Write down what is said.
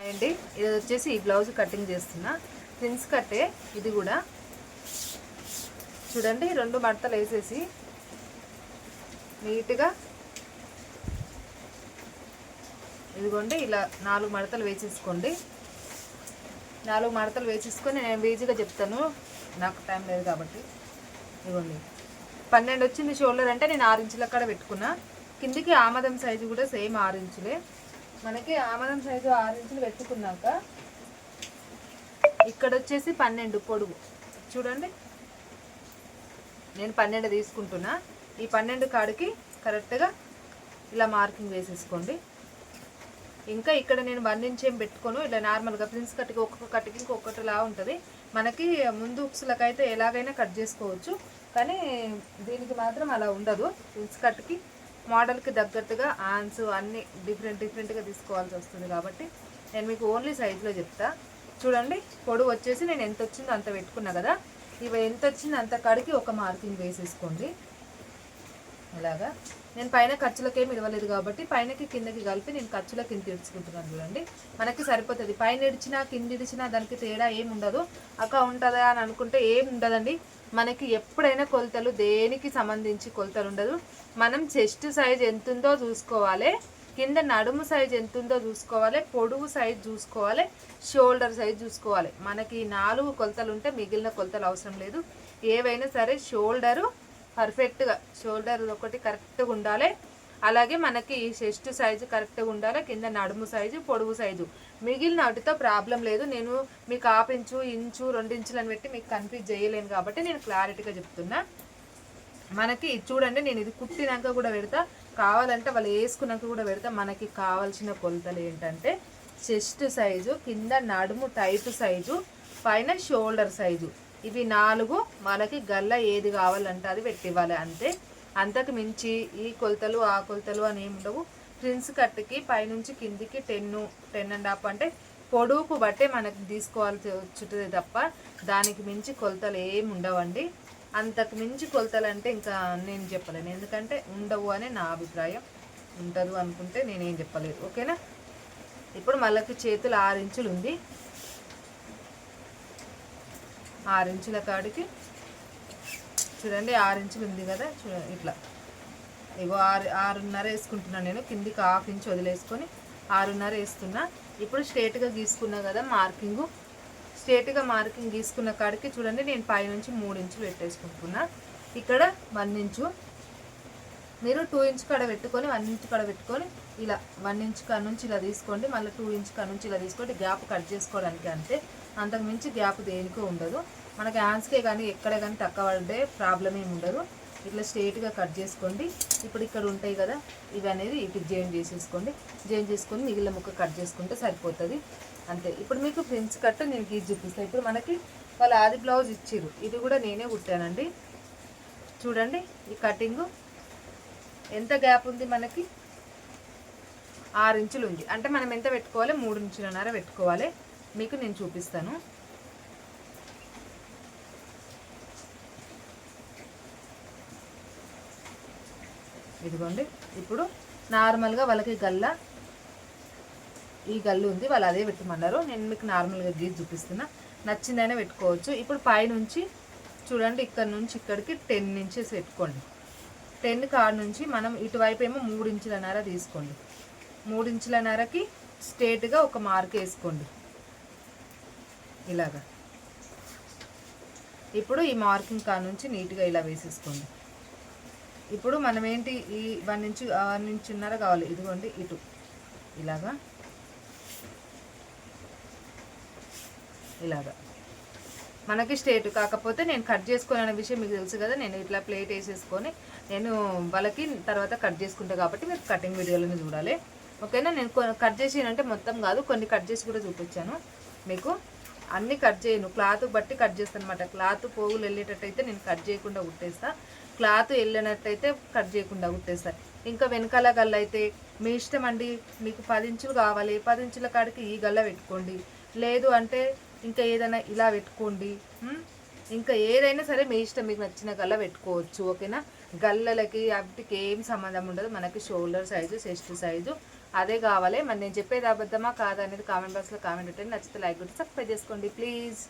అండి ఇది వచ్చేసి ఈ బ్లౌజ్ కటింగ్ చేస్తున్నా ప్రిన్స్ కట్టే ఇది కూడా చూడండి 2 మడతలు వేసేసి నీట్గా ఇదిగోండి ఇలా 4 మడతలు వేసేసుకోండి 4 మడతలు వేసేసుకొని నేను ఈజీగా చెప్తాను నాకు టైం లేదు కాబట్టి ఇదిగోండి 12 వచ్చింది షోల్డర్ అంటే నేను 6 ఇంచుల కాడ పెట్టుకున్నా కిందికి ఆమదం సైజు కూడా సేమ్ 6 ఇంచులే మనకి ఆమదం సైజు 6 ఇంచులు పెట్టుకున్నాక ఇక్కడ వచ్చేసి 12 పొడుగు చూడండి నేను 12 తీసుకుంటున్నా ఈ 12 కాడికి కరెక్ట్గా ఇలా మార్కింగ్ వేసేసుకోండి ఇంకా ఇక్కడ నేను 1 ఇంచ్ ఏం పెట్టుకోను ఇలా నార్మల్గా ప్రిన్స్ కట్కి ఒక్కొక్క కట్కి ఇంకొకటిలా ఉంటుంది మనకి ముందు ఉక్సులకైతే ఎలాగైనా కట్ చేసుకోవచ్చు కానీ దీనికి మాత్రం అలా ఉండదు ప్రిన్స్ కట్కి మోడల్కి తగ్గట్టుగా ఆన్స్ అన్నీ డిఫరెంట్గా తీసుకోవాల్సి వస్తుంది కాబట్టి నేను మీకు ఓన్లీ సైజులో చెప్తా చూడండి పొడవు వచ్చేసి నేను ఎంత వచ్చిందో అంత పెట్టుకున్నా కదా ఇవి ఎంత వచ్చిందో అంత కాడికి ఒక మార్కింగ్ వేసేసుకోండి ఇలాగా నేను పైన ఖర్చులకేమి ఇవ్వలేదు కాబట్టి పైనకి కిందకి కలిపి నేను ఖర్చుల కింద ఇడ్చుకుంటున్నాను చూడండి మనకి సరిపోతుంది పైన ఇడిచినా కింద ఇడిచినా దానికి తేడా ఏమి ఉండదు అక్క ఉంటుందా అని అనుకుంటే ఏమి ఉండదండి మనకి ఎప్పుడైనా కొలతలు దేనికి సంబంధించి కొలతలు ఉండదు మనం చెస్ట్ సైజ్ ఎంత ఉందో చూసుకోవాలి కింద నడుము సైజ్ ఎంత ఉందో చూసుకోవాలి పొడుగు సైజ్ చూసుకోవాలి షోల్డర్ సైజ్ చూసుకోవాలి మనకి 4 కొలతలు ఉంటే మిగిలిన కొలతలు అవసరం లేదు ఏవైనా సరే షోల్డరు పర్ఫెక్ట్గా షోల్డర్ ఒకటి కరెక్ట్గా ఉండాలి అలాగే మనకి చెస్ట్ సైజు కరెక్ట్గా ఉండాలి కింద నడుము సైజు పొడుగు సైజు మిగిలిన వాటితో ప్రాబ్లం లేదు నేను మీకు 1/2 ఇంచు ఇంచు 2 ఇంచులు అని పెట్టి మీకు కన్ఫ్యూజ్ చేయలేను కాబట్టి నేను క్లారిటీగా చెప్తున్నా మనకి చూడండి నేను ఇది కుట్టినాక కూడా పెడతా కావాలంటే వాళ్ళు వేసుకున్నాక కూడా పెడతా మనకి కావాల్సిన కొలతలు ఏంటంటే చెస్ట్ సైజు కింద నడుము టైప్ సైజు పైన షోల్డర్ సైజు ఇవి 4 మనకి గల్ల ఏది కావాలంటే అది పెట్టివ్వాలి అంతే అంతకు మించి ఈ కొలతలు ఆ కొలతలు అని ఏమి ఉండవు ప్రిన్స్ కట్కి పైనుంచి కిందికి 10.5 అంటే పొడువుకు బట్టే మనకి తీసుకోవాల్సి వచ్చుతుంది తప్ప దానికి మించి కొలతలు ఏమి ఉండవండి అంతకు మించి కొలతలు అంటే ఇంకా నేను చెప్పలేను ఎందుకంటే ఉండవు అని నా అభిప్రాయం ఉండదు అనుకుంటే నేనేం చెప్పలేదు ఓకేనా ఇప్పుడు మళ్ళీ చేతులు 6 ఇంచులు ఉంది 6 ఇంచుల కాడికి చూడండి 6 ఇంచులు ఉంది కదా చూడండి ఇట్లా ఇగో 6.5 వేసుకుంటున్నాను నేను కిందికి 1/2 ఇంచు వదిలేసుకొని 6.5 వేస్తున్నా ఇప్పుడు స్ట్రేట్గా గీసుకున్నా కదా మార్కింగు స్ట్రేట్గా మార్కింగ్ గీసుకున్న కాడికి చూడండి నేను పైనుంచి 3 ఇంచులు పెట్టేసుకుంటున్నా ఇక్కడ 1 ఇంచు మీరు 2 ఇంచ్ కాడ పెట్టుకొని 1 ఇంచ్ కాడ పెట్టుకొని ఇలా 1 ఇంచ్ కాడ నుంచి ఇలా తీసుకోండి మళ్ళీ 2 ఇంచ్ కాడ నుంచి ఇలా తీసుకోండి గ్యాప్ కట్ చేసుకోవడానికి అంతే అంతకు మించి గ్యాప్ దేనికో ఉండదు మనకి హ్యాండ్స్కే కానీ ఎక్కడ కానీ తక్కువ పడే ప్రాబ్లం ఏమి ఉండదు ఇట్లా స్ట్రేట్గా కట్ చేసుకోండి ఇప్పుడు ఇక్కడ ఉంటాయి కదా ఇవి అనేది ఇటు జాయిన్ చేసేసుకోండి జాయిన్ చేసుకొని మిగిలిన ముక్క కట్ చేసుకుంటే సరిపోతుంది అంతే ఇప్పుడు మీకు ప్రిన్స్ కట్ నేను గీసి చూపిస్తాను ఇప్పుడు మనకి వాళ్ళు ఆది బ్లౌజ్ ఇచ్చిర్రు ఇది కూడా నేనే కుట్టానండి చూడండి ఈ కటింగు ఎంత గ్యాప్ ఉంది మనకి 6 ఇంచులు ఉంది అంటే మనం ఎంత పెట్టుకోవాలి 3 ఇంచులన్నర పెట్టుకోవాలి మీకు నేను చూపిస్తాను ఇదిగోండి ఇప్పుడు నార్మల్గా వాళ్ళకి గల్ల ఈ గల్లు ఉంది వాళ్ళు అదే పెట్టమన్నారు నేను మీకు నార్మల్గా గీసి చూపిస్తున్నా నచ్చిందైనా పెట్టుకోవచ్చు ఇప్పుడు పైనుంచి చూడండి ఇక్కడ నుంచి ఇక్కడికి 10 ఇంచెస్ పెట్టుకోండి 10 కాడ నుంచి మనం ఇటువైపు ఏమో 3 ఇంచులన్నర తీసుకోండి 3 ఇంచులన్నరకి స్ట్రేట్గా ఒక మార్క్ వేసుకోండి ఇలాగా ఇప్పుడు ఈ మార్కింగ్ కాడ నుంచి నీట్గా ఇలా వేసేసుకోండి ఇప్పుడు మనం ఏంటి ఈ 1 ఇంచున్నర కావాలి ఇదిగోండి ఇటు ఇలాగా మనకి స్ట్రేట్ కాకపోతే నేను కట్ చేసుకోవాలనే విషయం మీకు తెలుసు కదా నేను ఇట్లా ప్లేట్ వేసేసుకొని నేను వాళ్ళకి తర్వాత కట్ చేసుకుంటా కాబట్టి మీరు కటింగ్ వీడియోలను చూడాలి ఓకేనా నేను కట్ చేసినంటే మొత్తం కాదు కొన్ని కట్ చేసి కూడా చూపించాను మీకు అన్నీ కట్ చేయను క్లాత్ బట్టి కట్ చేస్తాను అనమాట క్లాత్ పోగులు వెళ్ళేటట్టయితే నేను కట్ చేయకుండా కుట్టేస్తా క్లాత్ వెళ్ళినట్టయితే కట్ చేయకుండా కుట్టేస్తా ఇంకా వెనకాల గల్ల అయితే మీ ఇష్టం అండి మీకు 10 ఇంచులు కావాలి 10 ఇంచుల కాడికి ఈ గల్ల పెట్టుకోండి లేదు అంటే ఇంకా ఏదైనా ఇలా పెట్టుకోండి ఇంకా ఏదైనా సరే మీ ఇష్టం మీకు నచ్చిన గల్ల పెట్టుకోవచ్చు ఓకేనా గల్లలకి వాటికి ఏం సంబంధం ఉండదు మనకి షోల్డర్ సైజు చెస్ట్ సైజు అదే కావాలి. మరి నేను చెప్పేది అబద్ధమా కాదా అనేది కామెంట్ బాక్స్లో కామెంట్ పెట్టండి. నచ్చితే లైక్ కొట్టి సబ్స్క్రైబ్ చేసుకోండి ప్లీజ్.